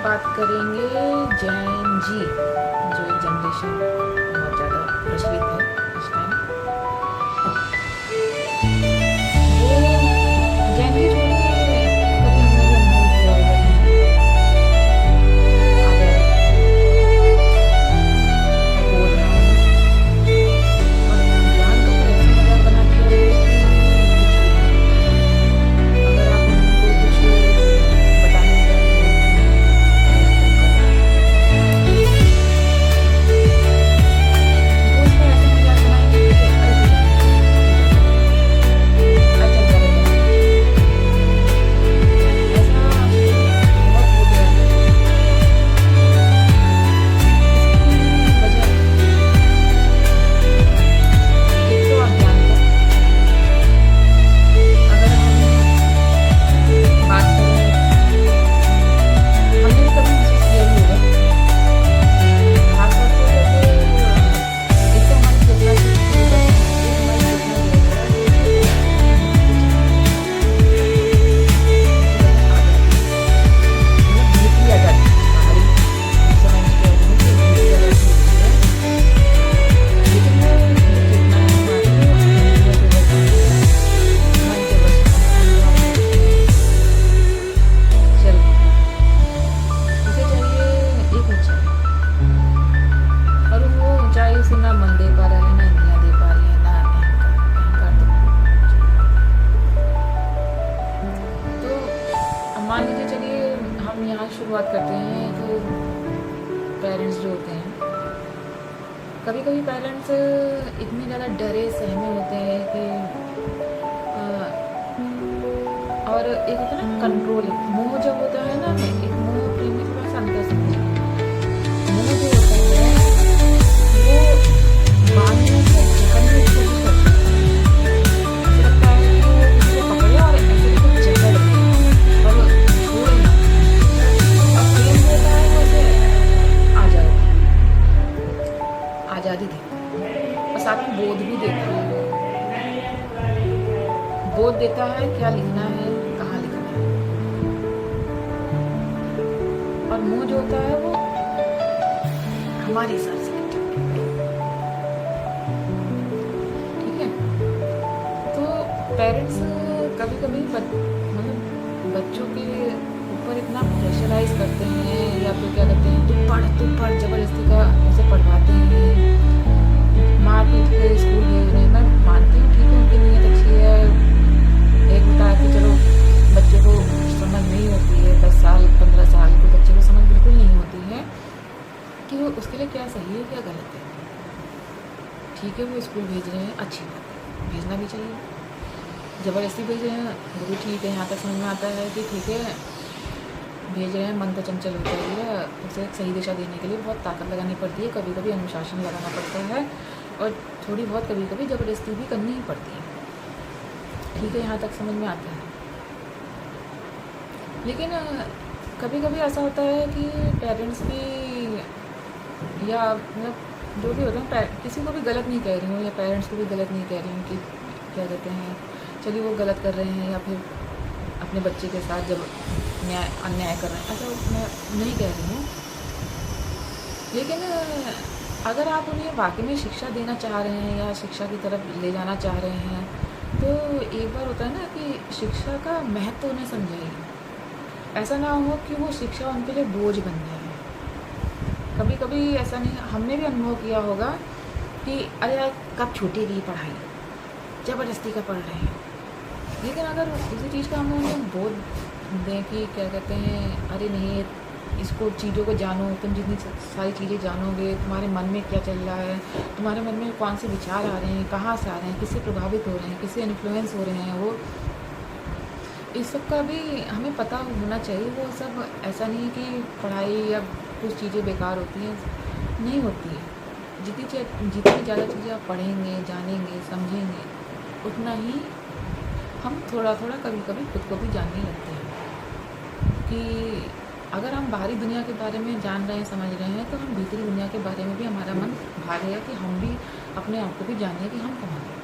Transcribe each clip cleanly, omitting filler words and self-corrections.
बात करेंगे जैन जी, जो एक जनरेशन बहुत ज़्यादा प्रचलित है इस टाइम। वो जैन जी छोड़िए, कभी हमने भी अनुभव किया होगा कि आज़ादी बोल रहा हूँ और ज्ञान का तो ऐसा मजाक बना दिया है कि कुछ भी नहीं। अगर आप उनको कुछ बताने जाएंगे कि तुम करो, वो उसका ऐसा मजाक बनाएंगे कि अरे कुछ नहीं, हो जाएगा, अरे चल चले जाओ। ऐसा आजकल बहुत हो गया है। इसकी वजह एक तो अज्ञानता। अगर हम बात करें, हमने भी कभी महसूस किया ही होगा, खासतौर पे जब एक तो हमारी चेतना की विकास होती है, हमारी चेतना जो है वो कुछ जिसे कहते हैं आज़ादी, मतलब भीतरी आज़ादी, बाहरी समय में कह रही हूँ कि भीतरी आज़ादी होती है। लेकिन वो जो चेतना है हमारी, वो इंद्रियों के वश में है, मन के वश में है, अनुभव के वश में चलती है। उसे चाहिए एक ऊंचाई, और वो ऊंचाई उसे ना मन दे पा रहा है, ना इंद्रियां दे पा रही है, ना अहंकार। अहंकार तो बिल्कुल नहीं होना चाहिए। तो अब मान लीजिए, चलिए हम यहाँ शुरुआत करते हैं। तो पेरेंट्स जो होते हैं, कभी कभी पेरेंट्स इतने ज़्यादा डरे सहमे होते हैं कि और एक होता है ना कंट्रोल, मोह जब होता है ना, एक मोह प्रेम में थोड़ा सा अंतर समझिए। मोह जो होता है वो बांधने से जकड़ने की कोशिश करता है। ऐसा लगता है कि वो किसी को पकड़े और ऐसे उसको जकड़ ले और छोड़े ना। और प्रेम देता है वो ऐसे आज़ादी, आज़ादी देता है और साथ में बोध भी देता है। बोध देता है क्या लिखना है, कहाँ लिखना है। और मुंह जो होता है वो हमारे हिसाब से लिखता है, ठीक है। तो पेरेंट्स कभी कभी मतलब बच्चों के ऊपर इतना प्रेशराइज करते हैं, या फिर क्या कहते हैं, तू पढ़ जबरदस्ती का उसे पढ़वाते हैं, मार पीट के स्कूल भेज रहे हैं। मैं मानती हूँ, ठीक है, उनकी नीयत अच्छी है। एक होता है कि चलो बच्चे को समझ नहीं होती है, 10 साल 15 साल के बच्चे को समझ बिल्कुल नहीं होती है कि वो उसके लिए क्या सही है क्या गलत है। ठीक है, वो स्कूल भेज रहे हैं, अच्छी बात है, भेजना भी चाहिए। ज़बरदस्ती भेज रहे हैं वो भी ठीक है, यहाँ तक समझ में आता है कि ठीक है भेज रहे हैं, मन तो चंचल होता ही है, उसे एक सही दिशा देने के लिए बहुत ताकत लगानी पड़ती है, कभी कभी अनुशासन लगाना पड़ता है, और थोड़ी बहुत कभी कभी ज़बरदस्ती भी करनी ही पड़ती है। ठीक है, यहाँ तक समझ में आता है। लेकिन कभी कभी ऐसा होता है कि पेरेंट्स भी, या मतलब जो भी होता है, किसी को भी गलत नहीं कह रही हूँ, या पेरेंट्स को भी गलत नहीं कह रही हूँ कि क्या कहते हैं, चलिए वो गलत कर रहे हैं या फिर अपने बच्चे के साथ जब अन्याय कर रहे हैं, ऐसा मैं नहीं कह रही हूँ। लेकिन अगर आप उन्हें वाकई में शिक्षा देना चाह रहे हैं या शिक्षा की तरफ ले जाना चाह रहे हैं, तो एक बार होता है ना कि शिक्षा का महत्व उन्हें समझाइए। ऐसा ना हो कि वो शिक्षा उनके लिए बोझ बन जाए। कभी कभी ऐसा नहीं, हमने भी अनुभव किया होगा कि अरे यार कब छूटेगी पढ़ाई, ज़बरदस्ती का पढ़ रहे हैं। लेकिन अगर उसी चीज़ का हम उन्हें बोध दें कि क्या कहते हैं, अरे नहीं इसको चीज़ों को जानो, तुम जितनी सारी चीज़ें जानोगे, तुम्हारे मन में क्या चल रहा है, तुम्हारे मन में कौन से विचार आ रहे हैं, कहाँ से आ रहे हैं, किससे प्रभावित हो रहे हैं, किससे इन्फ्लुएंस हो रहे हैं, वो इस सब का भी हमें पता होना चाहिए। वो सब ऐसा नहीं है कि पढ़ाई या कुछ चीज़ें बेकार होती हैं, नहीं होती है। जितनी ज़्यादा चीज़ें आप पढ़ेंगे, जानेंगे, समझेंगे, उतना ही हम थोड़ा थोड़ा कभी कभी खुद को भी जानने लगते हैं। कि अगर हम बाहरी दुनिया के बारे में जान रहे हैं, समझ रहे हैं, तो हम भीतरी दुनिया के बारे में भी हमारा मन भागेगा कि हम भी अपने आप को भी जानें कि हम कौन हैं,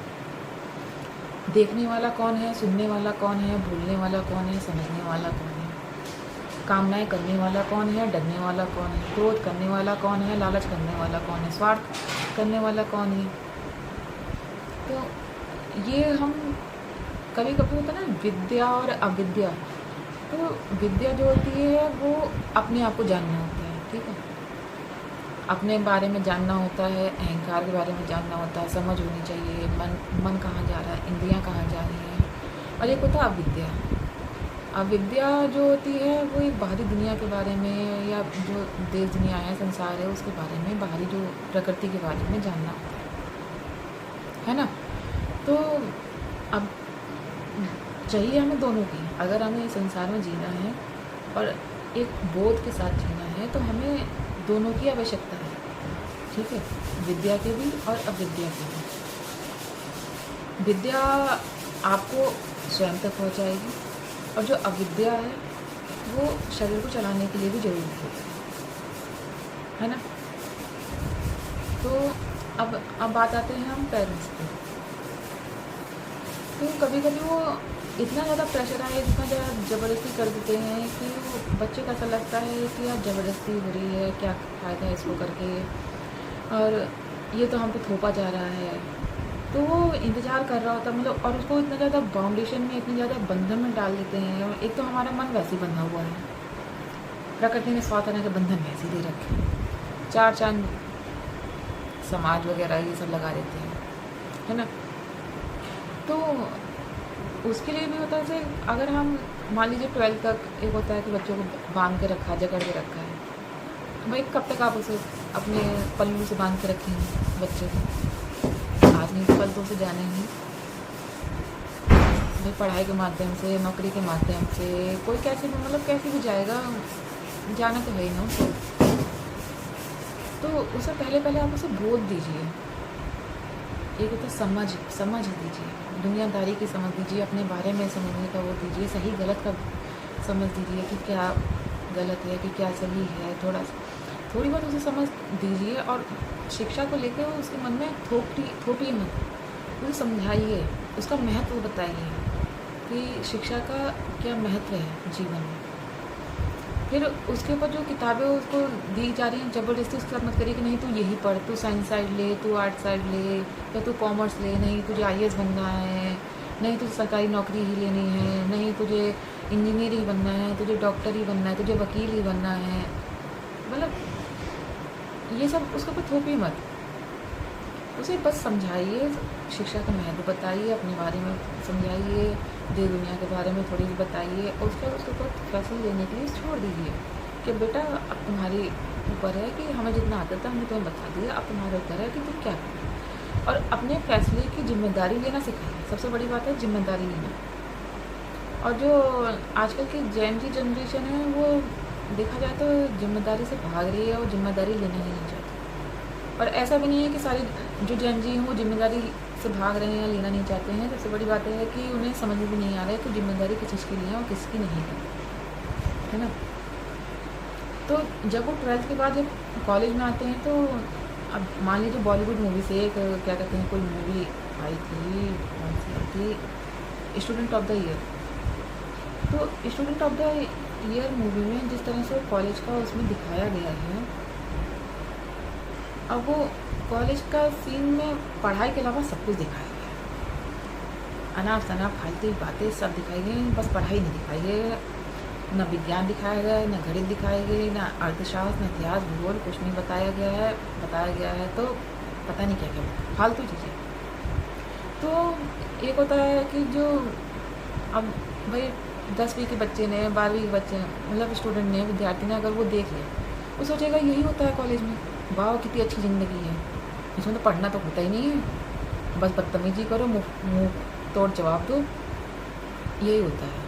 देखने वाला कौन है, सुनने वाला कौन है, भूलने वाला कौन है, समझने वाला कौन है। कामनाएं करने वाला कौन है, डरने वाला कौन है, क्रोध करने वाला कौन है, लालच करने वाला कौन है, स्वार्थ करने वाला कौन है। तो ये हम कभी कभी होता है ना, विद्या और अविद्या। तो विद्या जो होती है वो अपने आप को जानना होता है, ठीक है, अपने बारे में जानना होता है, अहंकार के बारे में जानना होता है, समझ होनी चाहिए, मन कहाँ जा रहा है, इंद्रियाँ कहाँ जा रही हैं। और एक होता है अविद्या। अविद्या जो होती है वो एक बाहरी दुनिया के बारे में, या जो देश दुनिया है, संसार है, उसके बारे में, बाहरी जो प्रकृति के बारे में जानना होता है ना। तो अब चाहिए हमें दोनों की। अगर हमें संसार में जीना है और एक बोध के साथ जीना है तो हमें दोनों की आवश्यकता है, ठीक है, विद्या के भी और अविद्या के भी। विद्या आपको स्वयं तक पहुंचाएगी, और जो अविद्या है वो शरीर को चलाने के लिए भी जरूरी है ना। तो अब बात आते हैं हम पेरेंट्स पे। तो कभी कभी वो इतना ज़्यादा प्रेशराइज, इतना ज़्यादा ज़बरदस्ती कर देते हैं कि वो बच्चे को ऐसा लगता है कि यार ज़बरदस्ती हो रही है, क्या फ़ायदा है इसको करके, और ये तो हम पे थोपा जा रहा है। तो वो इंतज़ार कर रहा होता है, मतलब, और उसको इतना ज़्यादा बाउंडेशन में, इतनी ज़्यादा बंधन में डाल देते हैं। एक तो हमारा मन वैसे ही बंधा हुआ है, प्रकृति ने 100 तरह के बंधन वैसे ही दे रखे हैं, 4 चांद समाज वगैरह ये सब लगा देते हैं, है ना। तो उसके लिए भी होता है, जैसे अगर हम मान लीजिए 12th तक एक होता है कि बच्चों को बांध के रखा, जकड़ के रखा है, तो भाई कब तक आप उसे अपने पल्लू से बांध के रखेंगे बच्चे को? आज नहीं तो कल तो उसे जाने ही भाई, पढ़ाई के माध्यम से, नौकरी के माध्यम से, कोई कैसे भी, मतलब कैसे भी जाएगा, जाना तो है ही ना उसको। तो उसे पहले आप उसे बोध दीजिए। एक होता समझ दीजिए, दुनियादारी की समझ दीजिए, अपने बारे में समझने का वो दीजिए, सही गलत का समझ दीजिए कि क्या गलत है कि क्या सही है, थोड़ी बहुत उसे समझ दीजिए। और शिक्षा को लेकर उसके मन में थोपिए मत, उसे समझाइए, उसका महत्व बताइए कि शिक्षा का क्या महत्व है जीवन में। फिर उसके ऊपर जो किताबें उसको दी जा रही हैं, ज़बरदस्ती उसके साथ मत करिए कि नहीं तू यही पढ़, तू साइंस साइड ले, तू आर्ट साइड ले, या तू कॉमर्स ले, नहीं तुझे IAS बनना है, नहीं तुझे सरकारी नौकरी ही लेनी है, नहीं तुझे इंजीनियर ही बनना है, तुझे डॉक्टर ही बनना है, तुझे वकील ही बनना है। मतलब ये सब उसके ऊपर थोपिए मत, उसे बस समझाइए, शिक्षा का महत्व बताइए, अपने बारे में समझाइए, देश दुनिया के बारे में थोड़ी सी बताइए, और उसके बाद उसके ऊपर फैसला लेने के लिए छोड़ दीजिए कि बेटा अब तुम्हारे ऊपर है कि हमें जितना आता था हमने तुम्हें बता दिया, अब तुम्हारे ऊपर है कि तुम क्या करो। और अपने फैसले की जिम्मेदारी लेना सिखाइए, सबसे बड़ी बात है जिम्मेदारी लेना। और जो आजकल की जेन जी जनरेशन है वो देखा जाए तो जिम्मेदारी से भाग रही है और जिम्मेदारी लेना ही नहीं चाहती। और ऐसा भी नहीं है कि सारे जो जेन जी हैं वो जिम्मेदारी से भाग रहे हैं या लेना नहीं चाहते हैं। सबसे बड़ी बात है कि उन्हें समझ में भी नहीं आ रहा है कि जिम्मेदारी किस चीज़ की ली है और किसकी नहीं है ना। तो जब वो 12th के बाद जब कॉलेज में आते हैं तो अब मान लीजिए बॉलीवुड मूवी से एक क्या कहते हैं, कोई मूवी आई थी, कौन सी आई थी, स्टूडेंट ऑफ द ईयर। तो student of the year movie में जिस तरह से कॉलेज का उसमें दिखाया गया है, अब वो कॉलेज का सीन में पढ़ाई के अलावा सब कुछ दिखाया गया है, अनाप शनाप फालतू बातें सब दिखाई गई, बस पढ़ाई नहीं दिखाई गई। न विज्ञान दिखाया गया है, न गणित दिखाए गए, न अर्थशास्त्र, न इतिहास, भूगोल, कुछ नहीं बताया गया है। तो पता नहीं क्या क्या फालतू चीज़ें। तो एक होता है कि जो अब भाई 10वीं के बच्चे ने, 12वीं के बच्चे, मतलब स्टूडेंट ने, विद्यार्थी ने अगर वो देख ले, वो सोचेगा यही होता है कॉलेज में, वाह कितनी अच्छी ज़िंदगी है, इसमें तो पढ़ना तो होता ही नहीं है, बस बदतमीजी करो, मुँह तोड़ जवाब दो, यही होता है।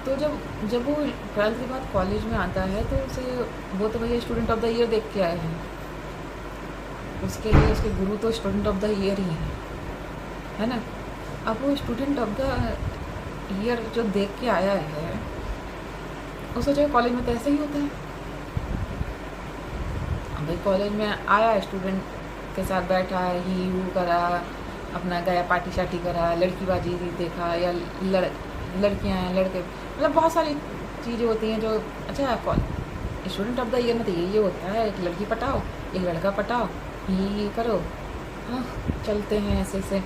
तो जब वो 12th के बाद कॉलेज में आता है तो उसे, वो तो भैया स्टूडेंट ऑफ द ईयर देख के आए हैं, उसके लिए उसके गुरु तो स्टूडेंट ऑफ द ईयर ही है ना। अब वो स्टूडेंट ऑफ द ईयर जो देख के आया है, वो सोचा कॉलेज में तो ऐसा ही होता है। अब भाई कॉलेज में आया, स्टूडेंट के साथ बैठा, ही हू करा, अपना गया, पार्टी शार्टी करा, लड़कीबाजी देखा, या लड़कियां हैं, लड़के, मतलब बहुत सारी चीज़ें होती हैं जो अच्छा स्टूडेंट ऑफ द ईयर में तो ये होता है, एक लड़की पटाओ, एक लड़का पटाओ, ये करो, हाँ चलते हैं ऐसे से।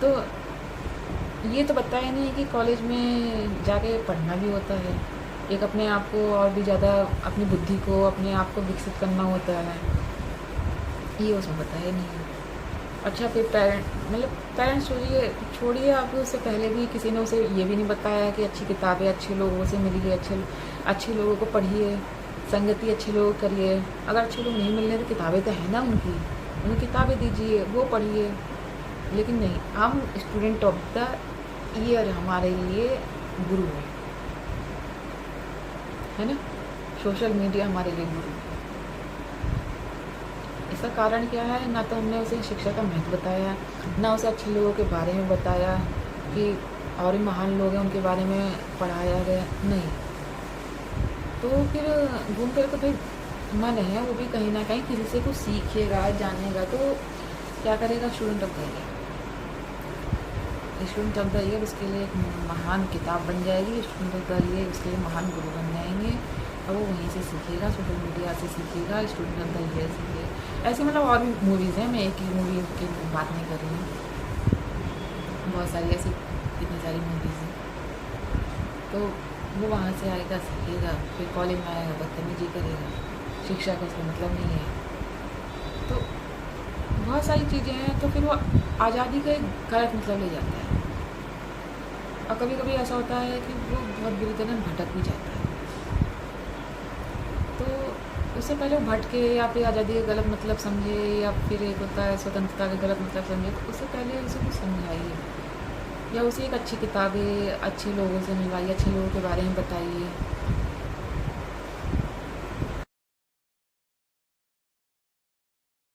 तो ये तो बताया नहीं है कि कॉलेज में जाके पढ़ना भी होता है, एक अपने आप को और भी ज़्यादा अपनी बुद्धि को अपने आप को विकसित करना होता है, ये उसमें बताया नहीं है। अच्छा फिर पेरेंट्स छोड़िए छोड़िए, आप उससे पहले भी किसी ने उसे ये भी नहीं बताया कि अच्छी किताबें अच्छे लोगों से मिलिए, अच्छे लोगों को पढ़िए, संगति अच्छे लोग करिए। अगर अच्छे लोग नहीं मिल रहे तो किताबें तो है ना उनकी, उन्हें किताबें दीजिए, वो पढ़िए। लेकिन नहीं, हम स्टूडेंट ऑफ द ईयर हमारे लिए गुरु है ना, सोशल मीडिया हमारे लिए गुरु है। इसका कारण क्या है, ना तो हमने उसे शिक्षा का महत्व बताया, ना उसे अच्छे लोगों के बारे में बताया कि और भी महान लोग हैं उनके बारे में पढ़ाया गया, नहीं। तो फिर घूम फिर तो भाई मन है वो भी कहीं ना कहीं किसी से कुछ सीखेगा, जानेगा, तो क्या करेगा student of the year. Student of the year उसके लिए एक महान किताब बन जाएगी, स्टूडेंट ऑफ द ईयर उसके लिए महान गुरु बन जाएंगे, और वो वहीं से सीखेगा, सोशल मीडिया से सीखेगा, स्टूडेंट ऑफ द ईयर सीखेगा। ऐसे मतलब और भी मूवीज़ हैं, मैं एक ही मूवी की बात नहीं कर रही हूँ, बहुत सारी ऐसी कितनी सारी मूवीज़ हैं। तो वो वहाँ से आएगा, सीखेगा, फिर कॉलेज में आएगा, बदतमीजी करेगा, शिक्षा का उसका मतलब नहीं है। तो बहुत सारी चीज़ें हैं, तो फिर वो आज़ादी का एक गलत मतलब ले जाता है, और कभी कभी ऐसा होता है कि वो बहुत बुरी तरह भटक भी जाता है। तो उससे पहले वो भटके या फिर आज़ादी का गलत मतलब समझे, या फिर एक होता है स्वतंत्रता का गलत मतलब समझे, तो उससे पहले उसे कुछ समझाइए, या उसे एक अच्छी किताबें अच्छे लोगों से मिलवाइए, अच्छे लोगों के बारे में बताइए,